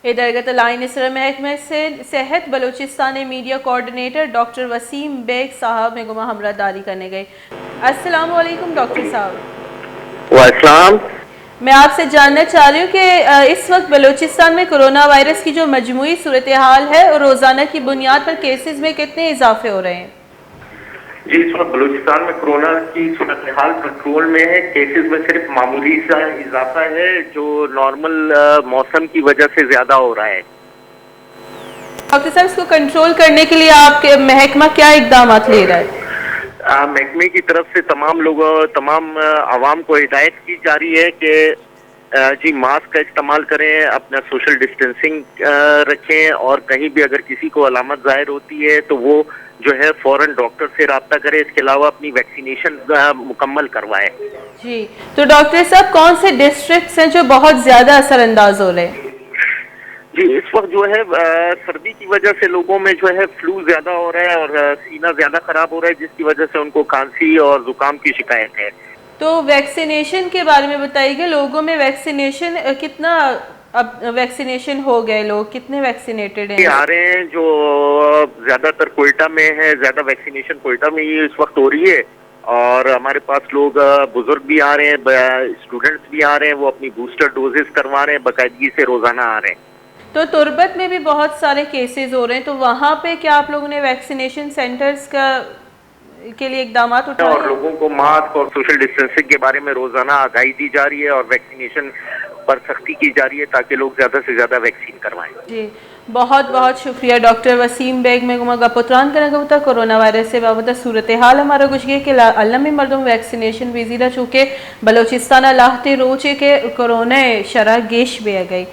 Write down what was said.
ادارگت line اسرا محکمہ سے صحت Balochistan media coordinator doctor Waseem Baig صاحب میں گما ہمراہ داری کرنے گئے۔ السلام علیکم ڈاکٹر صاحب۔ والسلام۔ میں آپ سے جاننا چاہ رہی ہوں کہ اس وقت بلوچستان میں کرونا وائرس کی جو مجموعی صورتحال ہے اور روزانہ کی بنیاد پر کیسز میں کتنے اضافے ہو رہے ہیں؟ جی، اس وقت بلوچستان میں کرونا کی صورتحال کنٹرول میں ہے۔ کیسز میں صرف معمولی سا اضافہ ہے جو نارمل موسم کی وجہ سے زیادہ ہو رہا ہے۔ ڈاکٹر صاحب، اس کو کنٹرول کرنے کے لیے آپ کے محکمہ کیا اقدامات لے رہا ہے؟ محکمے کی طرف سے تمام عوام کو ہدایت کی جا رہی ہے کہ جی ماسک کا استعمال کریں، اپنا سوشل ڈسٹینسنگ رکھیں، اور کہیں بھی اگر کسی کو علامت ظاہر ہوتی ہے تو وہ جو ہے فوراً ڈاکٹر سے رابطہ کرے۔ اس کے علاوہ اپنی ویکسینیشن مکمل کروائے۔ جی، تو ڈاکٹر صاحب کون سے ڈسٹرکٹس ہیں جو بہت زیادہ اثر انداز ہو رہے ہیں؟ جی، اس وقت جو ہے سردی کی وجہ سے لوگوں میں جو ہے فلو زیادہ ہو رہا ہے اور سینہ زیادہ خراب ہو رہا ہے، جس کی وجہ سے ان کو کھانسی اور زکام کی شکایت ہے۔ تو ویکسینیشن کے بارے میں بتائیے گا، لوگوں میں ویکسینیشن کتنا، اب ویکسینیشن ہو گئے، لوگ کتنے ویکسینیٹڈ ہیں؟ آ رہے ہیں جو زیادہ تر کوئٹہ میں ہے، زیادہ ویکسینیشن کوئٹہ میں ہی اس وقت ہو رہی ہے، اور ہمارے پاس لوگ بزرگ بھی آ رہے ہیں، اسٹوڈنٹس بھی آ رہے ہیں، وہ اپنی بوسٹر ڈوزز کروا رہے ہیں، باقاعدگی سے روزانہ آ رہے ہیں۔ تو تربت میں بھی بہت سارے کیسز ہو رہے ہیں، تو وہاں پہ کیا آپ لوگوں نے ویکسینیشن سینٹرز کے لیے اقدامات اٹھائے ہیں؟ اور لوگوں کو ماسک اور سوشل ڈسٹینسنگ کے بارے میں روزانہ آگاہی دی جا رہی ہے اور ویکسینیشن پر سختی کی جا رہی ہے تاکہ لوگ زیادہ سے زیادہ ویکسین کروائیں۔ جی، بہت بہت شکریہ ڈاکٹر وسیم بیگ میں گما گپتران کرنے گا ہوتا کرونا وائرس سے بابت صورتحال ہمارا کچھ گئے کہ علمی مردم ویکسینیشن ویزیدہ چونکہ بلوچستان لاہتے روچے کے کرونا شرح گیش بے گئی۔